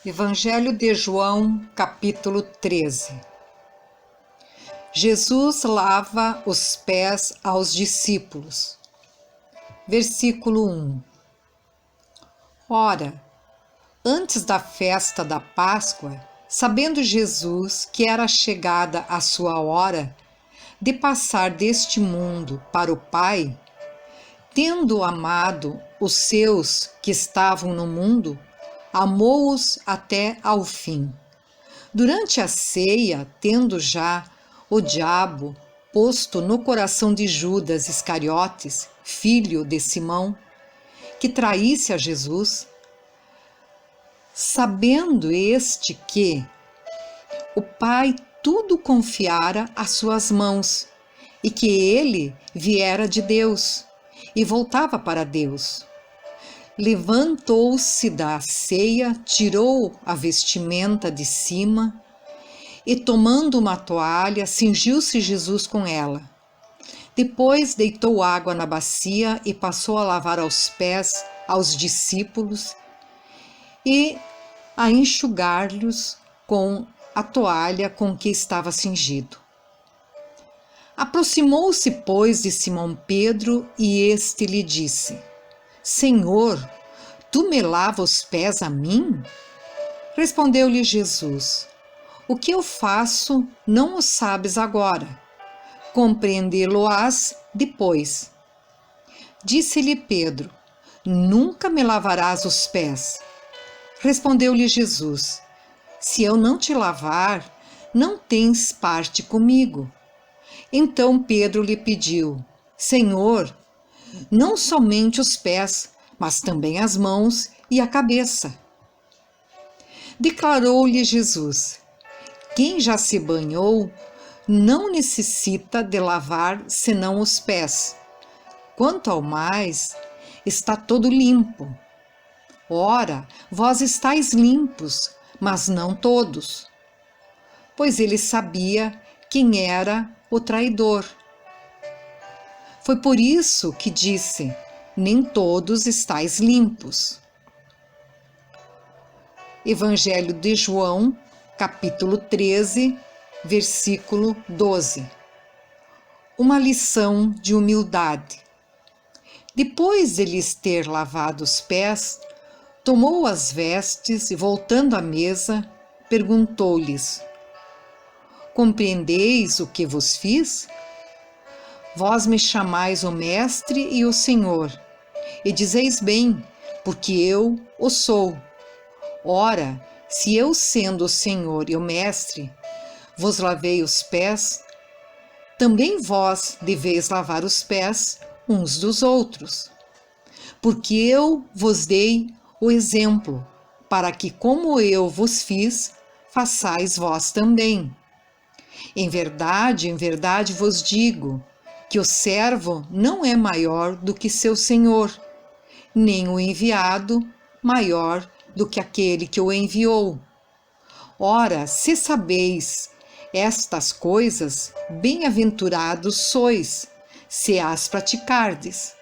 Evangelho de João, capítulo 13. Jesus lava os pés aos discípulos. Versículo 1. Ora, antes da festa da Páscoa, sabendo Jesus que era chegada a sua hora de passar deste mundo para o Pai, tendo amado os seus que estavam no mundo, amou-os até ao fim. Durante a ceia, tendo já o diabo posto no coração de Judas Iscariotes, filho de Simão, que traísse a Jesus, sabendo este que o Pai tudo confiara às suas mãos e que ele viera de Deus e voltava para Deus, levantou-se da ceia, tirou a vestimenta de cima e, tomando uma toalha, cingiu-se Jesus com ela. Depois deitou água na bacia e passou a lavar aos pés aos discípulos e a enxugar-lhes com a toalha com que estava cingido. Aproximou-se, pois, de Simão Pedro e este lhe disse: Senhor, tu me lavas os pés a mim? Respondeu-lhe Jesus: O que eu faço não o sabes agora, compreendê-lo-ás depois. Disse-lhe Pedro: Nunca me lavarás os pés. Respondeu-lhe Jesus: Se eu não te lavar, não tens parte comigo. Então Pedro lhe pediu: Senhor, não somente os pés, mas também as mãos e a cabeça. Declarou-lhe Jesus: Quem já se banhou não necessita de lavar senão os pés. Quanto ao mais, está todo limpo. Ora, vós estáis limpos, mas não todos. Pois ele sabia quem era o traidor. Foi por isso que disse: Nem todos estáis limpos. Evangelho de João, capítulo 13, versículo 12. Uma lição de humildade. Depois de lhes ter lavado os pés, tomou as vestes e, voltando à mesa, perguntou-lhes: Compreendeis o que vos fiz? Vós me chamais o Mestre e o Senhor, e dizeis bem, porque eu o sou. Ora, se eu, sendo o Senhor e o Mestre, vos lavei os pés, também vós deveis lavar os pés uns dos outros. Porque eu vos dei o exemplo, para que, como eu vos fiz, façais vós também. Em verdade vos digo, que o servo não é maior do que seu senhor, nem o enviado maior do que aquele que o enviou. Ora, se sabeis estas coisas, bem-aventurados sois, se as praticardes.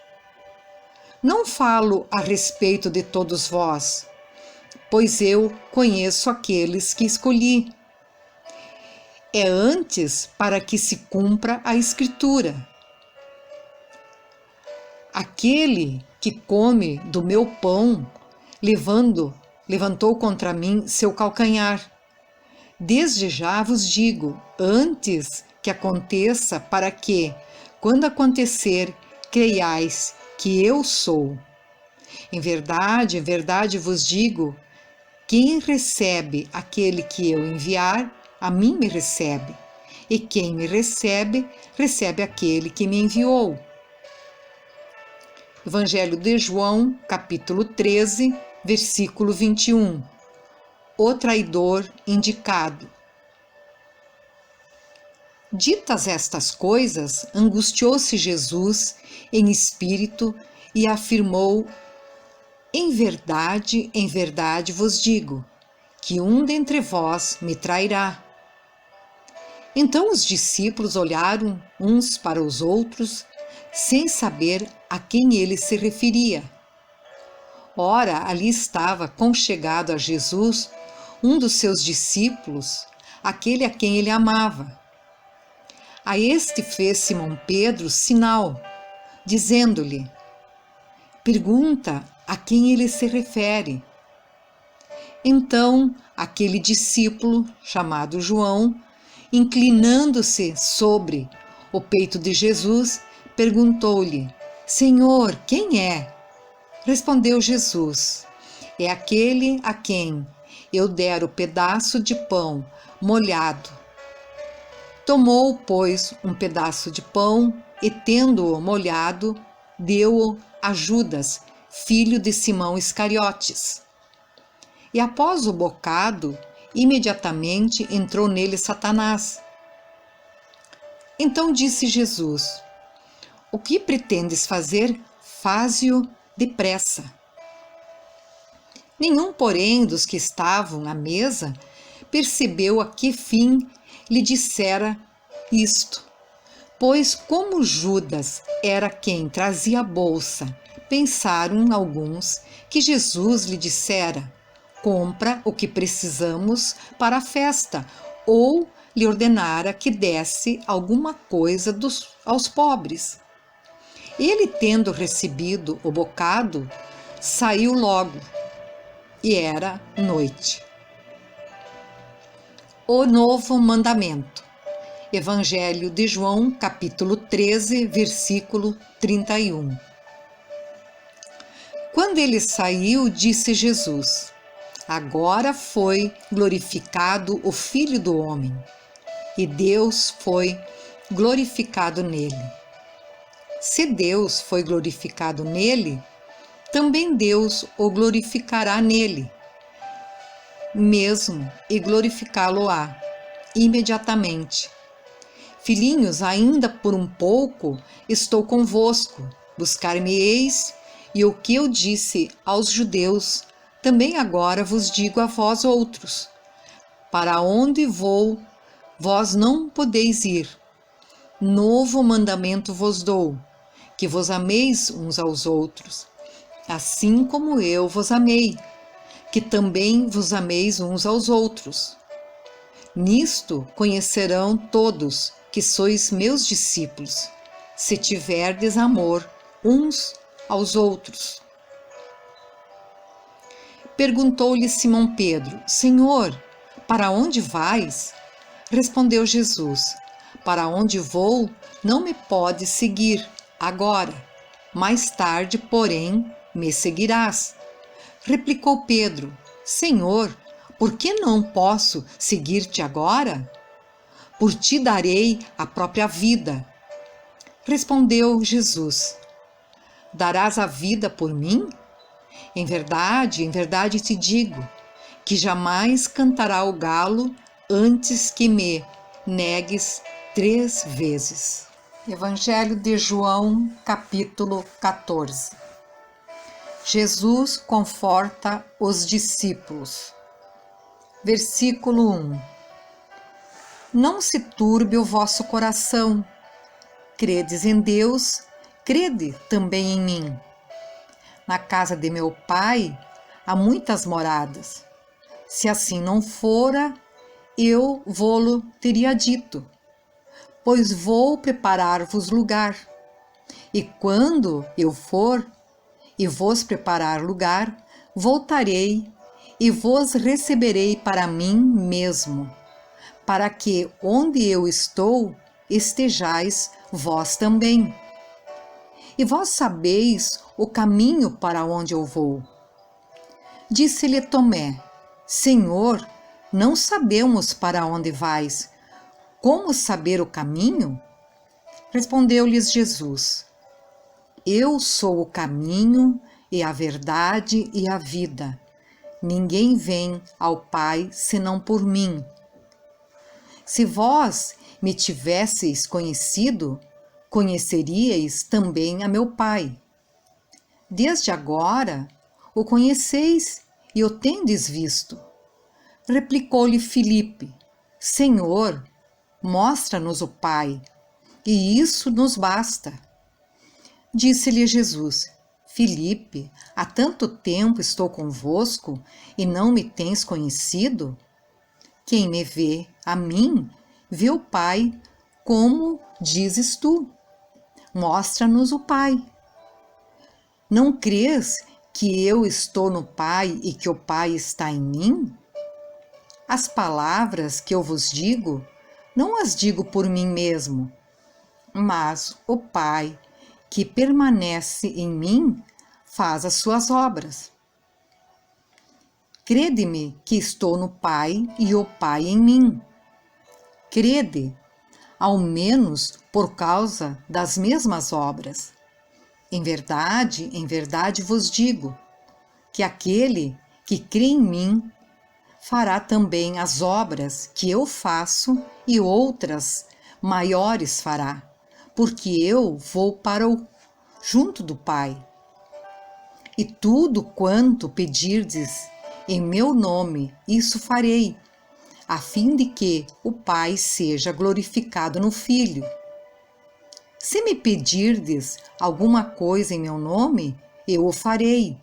Não falo a respeito de todos vós, pois eu conheço aqueles que escolhi. É antes para que se cumpra a Escritura. Aquele que come do meu pão, levantou contra mim seu calcanhar. Desde já vos digo, antes que aconteça, para que, quando acontecer, creiais que eu sou. Em verdade vos digo, quem recebe aquele que eu enviar, a mim me recebe, e quem me recebe, recebe aquele que me enviou. Evangelho de João, capítulo 13, versículo 21. O traidor indicado. Ditas estas coisas, angustiou-se Jesus em espírito e afirmou: em verdade vos digo, que um dentre vós me trairá. Então os discípulos olharam uns para os outros, sem saber a quem ele se referia. Ora, ali estava conchegado a Jesus um dos seus discípulos, aquele a quem ele amava. A este fez Simão Pedro sinal, dizendo-lhe: pergunta a quem ele se refere. Então, aquele discípulo, chamado João, inclinando-se sobre o peito de Jesus, perguntou-lhe: Senhor, quem é? Respondeu Jesus: é aquele a quem eu der o pedaço de pão molhado. Tomou, pois, um pedaço de pão e, tendo-o molhado, deu-o a Judas, filho de Simão Iscariotes. E após o bocado, imediatamente entrou nele Satanás. Então disse Jesus: o que pretendes fazer, faze-o depressa. Nenhum, porém, dos que estavam à mesa percebeu a que fim lhe dissera isto, pois como Judas era quem trazia a bolsa, pensaram alguns que Jesus lhe dissera: compra o que precisamos para a festa, ou lhe ordenara que desse alguma coisa aos pobres. Ele, tendo recebido o bocado, saiu logo, e era noite. O novo mandamento. Evangelho de João, capítulo 13, versículo 31. Quando ele saiu, disse Jesus: agora foi glorificado o Filho do Homem, e Deus foi glorificado nele. Se Deus foi glorificado nele, também Deus o glorificará nele, mesmo, e glorificá-lo-á imediatamente. Filhinhos, ainda por um pouco estou convosco, buscar-me-eis, e o que eu disse aos judeus, também agora vos digo a vós outros: para onde vou, vós não podeis ir. Novo mandamento vos dou, que vos ameis uns aos outros, assim como eu vos amei, que também vos ameis uns aos outros. Nisto conhecerão todos que sois meus discípulos, se tiverdes amor uns aos outros. Perguntou-lhe Simão Pedro: Senhor, para onde vais? Respondeu Jesus: para onde vou, não me podes seguir agora, mais tarde, porém, me seguirás. Replicou Pedro: Senhor, por que não posso seguir-te agora? Por ti darei a própria vida. Respondeu Jesus: darás a vida por mim? Em verdade te digo, que jamais cantará o galo antes que me negues 3 vezes. Evangelho de João, capítulo 14. Jesus conforta os discípulos. Versículo 1. Não se turbe o vosso coração. Credes em Deus, crede também em mim. Na casa de meu Pai há muitas moradas. Se assim não fora, eu vô-lo teria dito, pois vou preparar-vos lugar. E quando eu for e vos preparar lugar, voltarei e vos receberei para mim mesmo, para que onde eu estou, estejais vós também. E vós sabeis o caminho para onde eu vou. Disse-lhe Tomé: Senhor, não sabemos para onde vais. Como saber o caminho? Respondeu-lhes Jesus: Eu sou o caminho e a verdade e a vida. Ninguém vem ao Pai senão por mim. Se vós me tivesseis conhecido, conheceríeis também a meu Pai. Desde agora o conheceis e o tendes visto. Replicou-lhe Filipe: Senhor, mostra-nos o Pai, e isso nos basta. Disse-lhe Jesus: Filipe, há tanto tempo estou convosco e não me tens conhecido? Quem me vê, a mim, vê o Pai, como dizes tu. Mostra-nos o Pai. Não crês que eu estou no Pai e que o Pai está em mim? As palavras que eu vos digo, não as digo por mim mesmo, mas o Pai, que permanece em mim, faz as suas obras. Crede-me que estou no Pai e o Pai em mim. Crede, ao menos por causa das mesmas obras. Em verdade vos digo, que aquele que crê em mim fará também as obras que eu faço e outras maiores fará, porque eu vou junto do Pai. E tudo quanto pedirdes em meu nome, isso farei, a fim de que o Pai seja glorificado no Filho. Se me pedirdes alguma coisa em meu nome, eu o farei.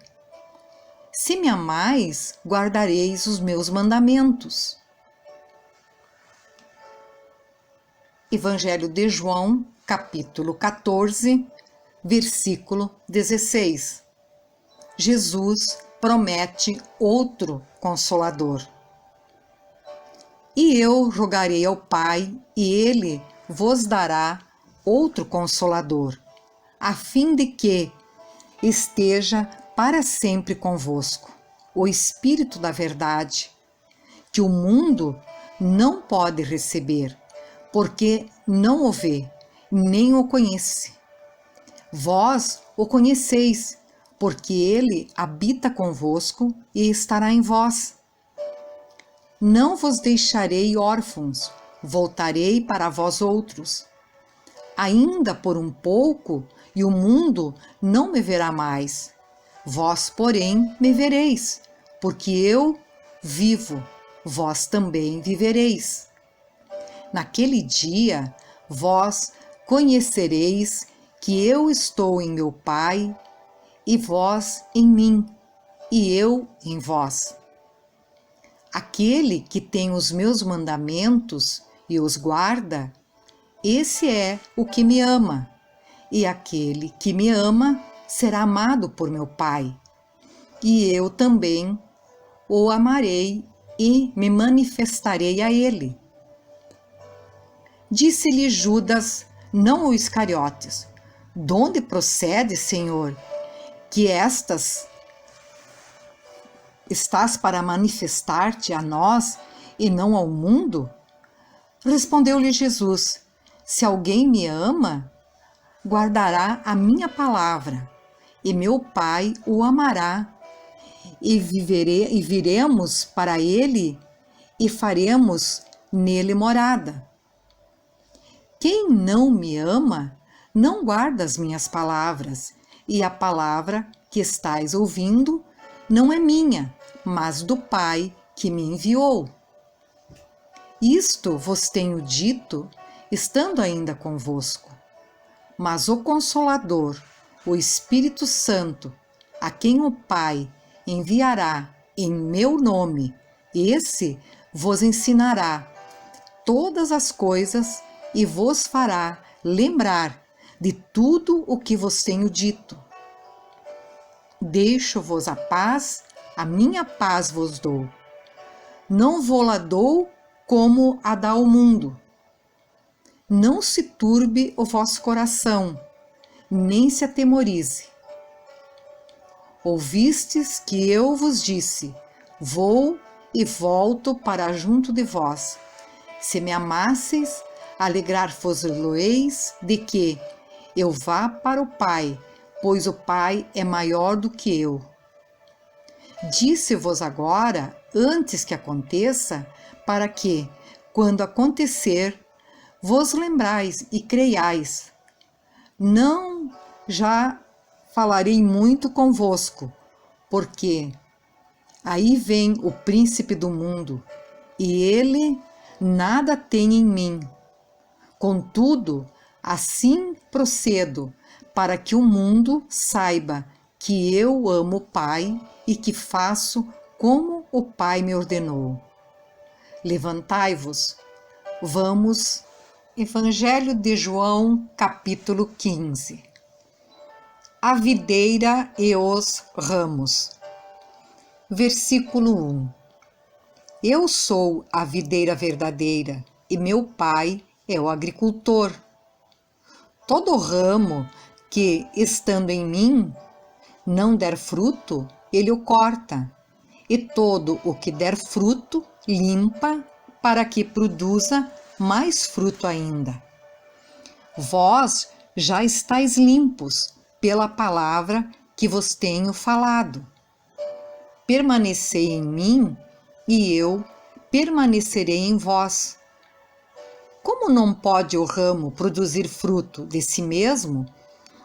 Se me amais, guardareis os meus mandamentos. Evangelho de João, capítulo 14, versículo 16. Jesus promete outro Consolador. E eu rogarei ao Pai, e Ele vos dará outro Consolador, a fim de que esteja para sempre convosco, o Espírito da Verdade, que o mundo não pode receber, porque não o vê, nem o conhece. Vós o conheceis, porque ele habita convosco e estará em vós. Não vos deixarei órfãos, voltarei para vós outros. Ainda por um pouco, e o mundo não me verá mais. Vós, porém, me vereis, porque eu vivo, vós também vivereis. Naquele dia, vós conhecereis que eu estou em meu Pai, e vós em mim, e eu em vós. Aquele que tem os meus mandamentos e os guarda, esse é o que me ama, e aquele que me ama será amado por meu Pai, e eu também o amarei e me manifestarei a ele. Disse-lhe Judas, não o Iscariotes: donde procede, Senhor, que estás para manifestar-te a nós e não ao mundo? Respondeu-lhe Jesus: se alguém me ama, guardará a minha palavra, e meu Pai o amará, e viremos para ele e faremos nele morada. Quem não me ama, não guarda as minhas palavras, e a palavra que estais ouvindo não é minha, mas do Pai que me enviou. Isto vos tenho dito, estando ainda convosco. Mas o Consolador, o Espírito Santo, a quem o Pai enviará em meu nome, esse vos ensinará todas as coisas e vos fará lembrar de tudo o que vos tenho dito. Deixo-vos a paz, a minha paz vos dou. Não vou-la dou como a dá o mundo. Não se turbe o vosso coração, nem se atemorize. Ouvistes que eu vos disse: vou e volto para junto de vós. Se me amasseis, alegrar-vos-loeis de que eu vá para o Pai, pois o Pai é maior do que eu. Disse-vos agora, antes que aconteça, para que, quando acontecer, vos lembrais e creiais. Não já falarei muito convosco, porque aí vem o príncipe do mundo, e ele nada tem em mim. Contudo, assim procedo, para que o mundo saiba que eu amo o Pai e que faço como o Pai me ordenou. Levantai-vos, vamos. Evangelho de João, capítulo 15. A videira e os ramos. Versículo 1. Eu sou a videira verdadeira e meu Pai é o agricultor. Todo ramo que, estando em mim, não der fruto, ele o corta, e todo o que der fruto, limpa, para que produza mais fruto ainda. Vós já estáis limpos pela palavra que vos tenho falado. Permanecei em mim, e eu permanecerei em vós. Como não pode o ramo produzir fruto de si mesmo,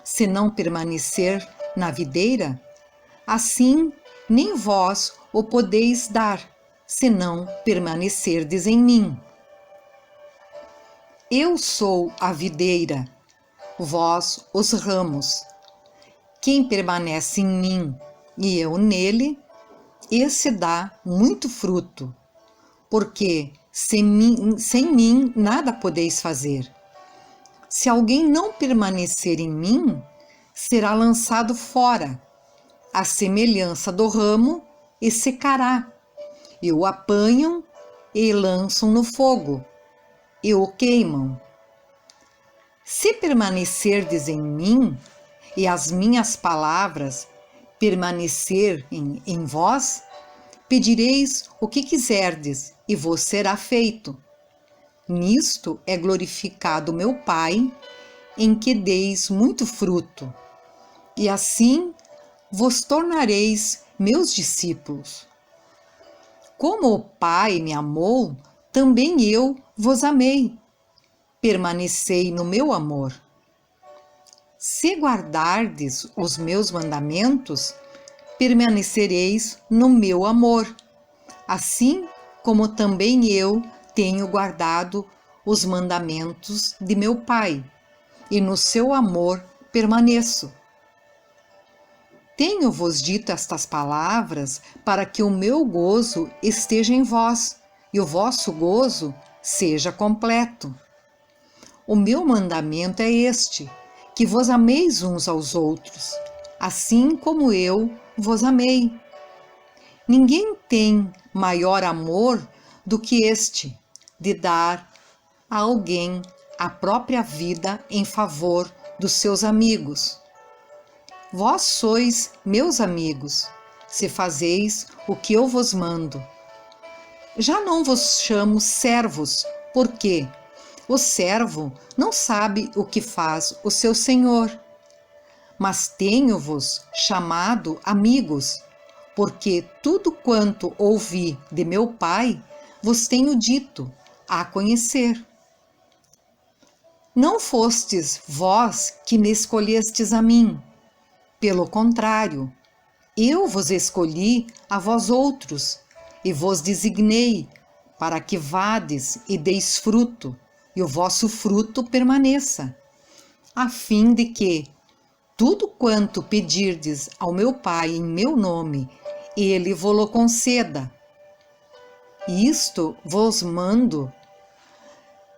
se não permanecer na videira? Assim, nem vós o podeis dar, se não permanecerdes em mim. Eu sou a videira, vós os ramos. Quem permanece em mim e eu nele, esse dá muito fruto, porque sem mim nada podeis fazer. Se alguém não permanecer em mim, será lançado fora, à semelhança do ramo, e secará. E o apanham e lançam no fogo, e o queimam. Se permanecerdes em mim, e as minhas palavras permanecerem em vós, pedireis o que quiserdes, e vos será feito. Nisto é glorificado meu Pai, em que deis muito fruto, e assim vos tornareis meus discípulos. Como o Pai me amou, também eu vos amei. Permanecei no meu amor. Se guardardes os meus mandamentos, permanecereis no meu amor, assim como também eu tenho guardado os mandamentos de meu Pai, e no seu amor permaneço. Tenho-vos dito estas palavras para que o meu gozo esteja em vós e o vosso gozo seja completo. O meu mandamento é este, que vos ameis uns aos outros, assim como eu vos amei. Ninguém tem maior amor do que este, de dar a alguém a própria vida em favor dos seus amigos. Vós sois meus amigos, se fazeis o que eu vos mando. Já não vos chamo servos, porque o servo não sabe o que faz o seu senhor. Mas tenho-vos chamado amigos, porque tudo quanto ouvi de meu Pai vos tenho dito a conhecer. Não fostes vós que me escolhestes a mim. Pelo contrário, eu vos escolhi a vós outros e vos designei para que vades e deis fruto, e o vosso fruto permaneça, a fim de que tudo quanto pedirdes ao meu Pai em meu nome, ele vo-lo conceda. Isto vos mando,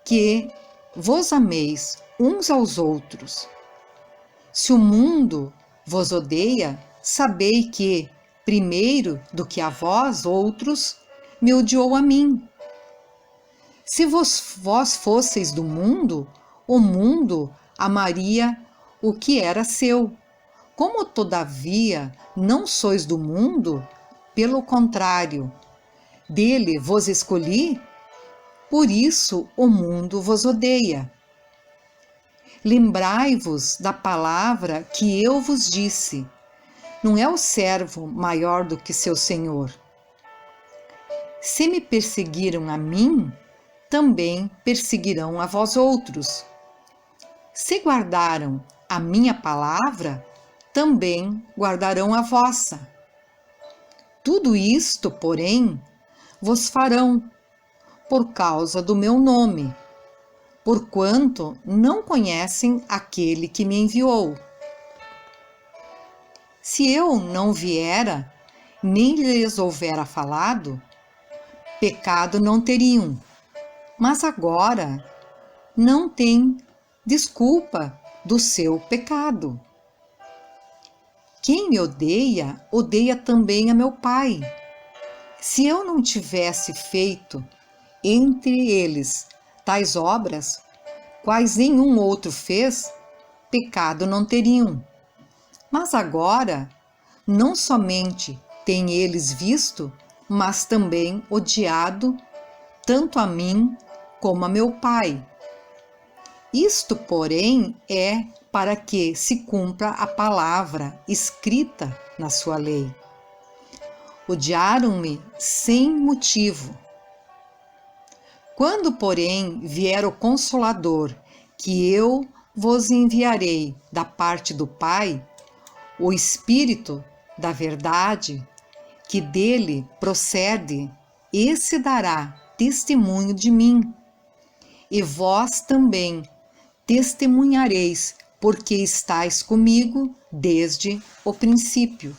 que vos ameis uns aos outros. Se o mundo vos odeia, sabei que, primeiro do que a vós outros, me odiou a mim. Se vós fosseis do mundo, o mundo amaria o que era seu. Como, todavia, não sois do mundo, pelo contrário, dele vos escolhi, por isso o mundo vos odeia. Lembrai-vos da palavra que eu vos disse: não é o servo maior do que seu senhor. Se me perseguiram a mim, também perseguirão a vós outros. Se guardaram a minha palavra, também guardarão a vossa. Tudo isto, porém, vos farão por causa do meu nome, porquanto não conhecem aquele que me enviou. Se eu não viera, nem lhes houvera falado, pecado não teriam. Mas agora não tem desculpa do seu pecado. Quem me odeia, odeia também a meu Pai. Se eu não tivesse feito entre eles tais obras, quais nenhum outro fez, pecado não teriam. Mas agora, não somente têm eles visto, mas também odiado tanto a mim como a meu Pai. Isto, porém, é para que se cumpra a palavra escrita na sua lei. Odiaram-me sem motivo. Quando, porém, vier o Consolador, que eu vos enviarei da parte do Pai, o Espírito da verdade, que dele procede, esse dará testemunho de mim. E vós também testemunhareis, porque estáis comigo desde o princípio.